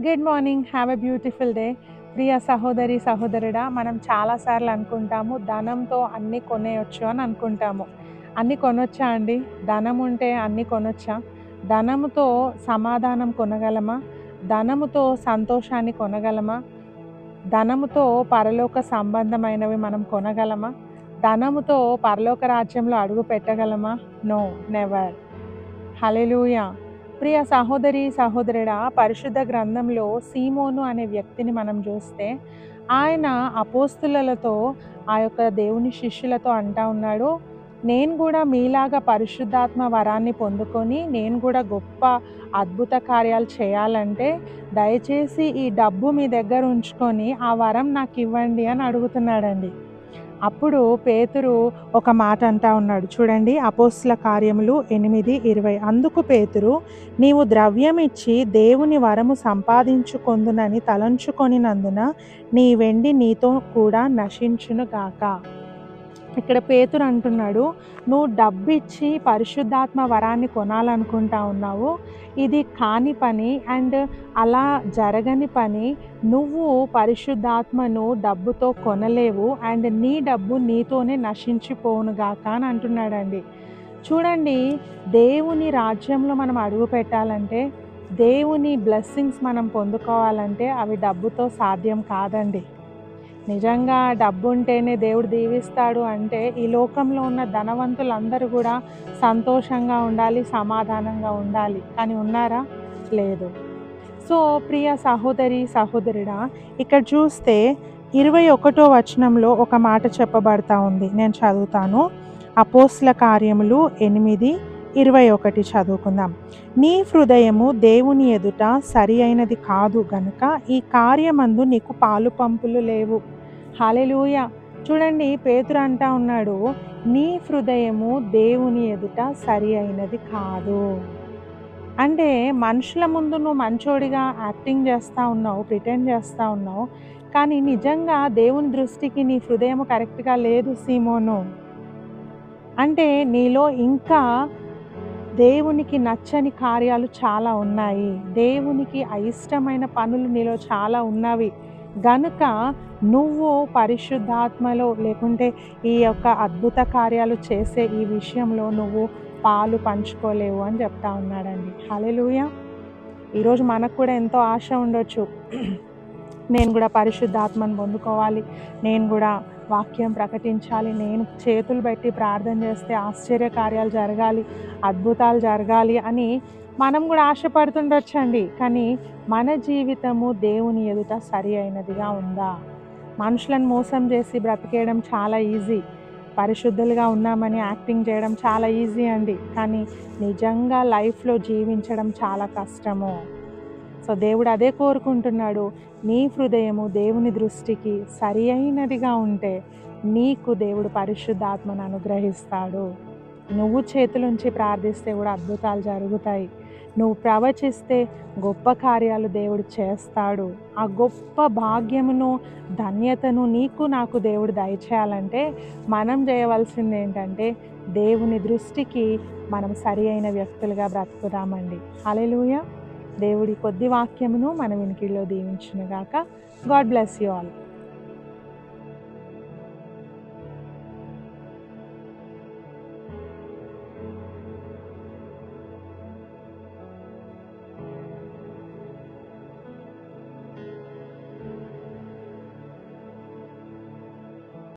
Good morning, have a beautiful day. ప్రియ సహోదరి సహోదరుడా, మనం చాలాసార్లు అనుకుంటాము ధనంతో అన్నీ కొనేయొచ్చు అని అనుకుంటాము. అన్నీ కొనొచ్చా అండి? ధనం ఉంటే అన్నీ కొనొచ్చా? ధనముతో సమాధానం కొనగలమా? ధనముతో సంతోషాన్ని కొనగలమా? ధనముతో పరలోక సంబంధమైనవి మనం కొనగలమా? ధనముతో పరలోక రాజ్యంలో అడుగు పెట్టగలమా? No, never. హల్లెలూయా! ప్రియ సహోదరి సహోదరుడా, పరిశుద్ధ గ్రంథంలో సీమోను అనే వ్యక్తిని మనం చూస్తే, ఆయన అపోస్తులతో ఆ యొక్క దేవుని శిష్యులతో అంటా ఉన్నాడు, నేను కూడా మీలాగా పరిశుద్ధాత్మ వరాన్ని పొందుకొని నేను కూడా గొప్ప అద్భుత కార్యాలు చేయాలంటే దయచేసి ఈ డబ్బు మీ దగ్గర ఉంచుకొని ఆ వరం నాకు ఇవ్వండి అని అడుగుతున్నాడండి. అప్పుడు పేతురు ఒక మాట అంటా ఉన్నాడు చూడండి, అపోస్తుల కార్యములు 8:20. అందుకు పేతురు, నీవు ద్రవ్యమిచ్చి దేవుని వరము సంపాదించుకొందునని తలంచుకొనినందున నీ వెండి నీతో కూడా నశించును గాక. ఇక్కడ పేతురు అంటున్నాడు, నువ్వు డబ్బిచ్చి పరిశుద్ధాత్మ వరాన్ని కొనాలనుకుంటా ఉన్నావు, ఇది కాని పని అండ్ అలా జరగని పని. నువ్వు పరిశుద్ధాత్మను డబ్బుతో కొనలేవు అండ్ నీ డబ్బు నీతోనే నశించిపోవునుగాక అని అంటున్నాడండి. చూడండి, దేవుని రాజ్యంలో మనం అడుగు పెట్టాలంటే, దేవుని బ్లెస్సింగ్స్ మనం పొందుకోవాలంటే అవి డబ్బుతో సాధ్యం కాదండి. నిజంగా డబ్బు ఉంటేనే దేవుడు దీవిస్తాడు అంటే ఈ లోకంలో ఉన్న ధనవంతులందరూ కూడా సంతోషంగా ఉండాలి, సమాధానంగా ఉండాలి. కానీ ఉన్నారా? లేదు. సో ప్రియ సహోదరి సహోదరుడా, ఇక్కడ చూస్తే 21వ వచనంలో ఒక మాట చెప్పబడతా ఉంది. నేను చదువుతాను. అపోస్తుల కార్యములు 8:21 చదువుకుందాం. నీ హృదయము దేవుని ఎదుట సరి అయినది కాదు గనుక ఈ కార్యమందు నీకు పాలు పంపులు లేవు. హల్లెలూయా! చూడండి, పేతురు అంటా ఉన్నాడు, నీ హృదయము దేవుని ఎదుట సరి అయినది కాదు. అంటే మనుషుల ముందు నువ్వు మంచోడిగా యాక్టింగ్ చేస్తూ ఉన్నావు, ప్రిటెండ్ చేస్తూ ఉన్నావు, కానీ నిజంగా దేవుని దృష్టికి నీ హృదయం కరెక్ట్గా లేదు సీమోను. అంటే నీలో ఇంకా దేవునికి నచ్చని కార్యాలు చాలా ఉన్నాయి, దేవునికి అయిష్టమైన పనులు నీలో చాలా ఉన్నవి గనుక నువ్వు పరిశుద్ధాత్మలో లేకుంటే ఈ యొక్క అద్భుత కార్యాలు చేసే ఈ విషయంలో నువ్వు పాలు పంచుకోలేవు అని చెప్తా ఉన్నాడండి. హల్లెలూయా! ఈరోజు మనకు కూడా ఎంతో ఆశ ఉండొచ్చు, నేను కూడా పరిశుద్ధాత్మను పొందుకోవాలి, నేను కూడా వాక్యం ప్రకటించాలి, నేను చేతులు పెట్టి ప్రార్థన చేస్తే ఆశ్చర్య కార్యాలు జరగాలి, అద్భుతాలు జరగాలి అని మనం కూడా ఆశపడుతుండొచ్చండి. కానీ మన జీవితము దేవుని ఎదుట సరి అయినదిగా ఉందా? మనుషులను మోసం చేసి బ్రతికేయడం చాలా ఈజీ, పరిశుద్ధులుగా ఉన్నామని యాక్టింగ్ చేయడం చాలా ఈజీ అండి. కానీ నిజంగా లైఫ్లో జీవించడం చాలా కష్టము. సో దేవుడు అదే కోరుకుంటున్నాడు, నీ హృదయము దేవుని దృష్టికి సరి అయినదిగా ఉంటే నీకు దేవుడు పరిశుద్ధాత్మను అనుగ్రహిస్తాడు. నువ్వు చేతులుంచి ప్రార్థిస్తే కూడా అద్భుతాలు జరుగుతాయి. నువ్వు ప్రవచిస్తే గొప్ప కార్యాలు దేవుడు చేస్తాడు. ఆ గొప్ప భాగ్యమును, ధన్యతను నీకు నాకు దేవుడు దయచేయాలంటే మనం చేయవలసింది ఏంటంటే దేవుని దృష్టికి మనం సరి అయిన వ్యక్తులుగా బ్రతుకుదామండి. హల్లెలూయా! దేవుడి కొద్ది వాక్యమును మన వినికిడిలో దీవించునుగాక. God bless you all.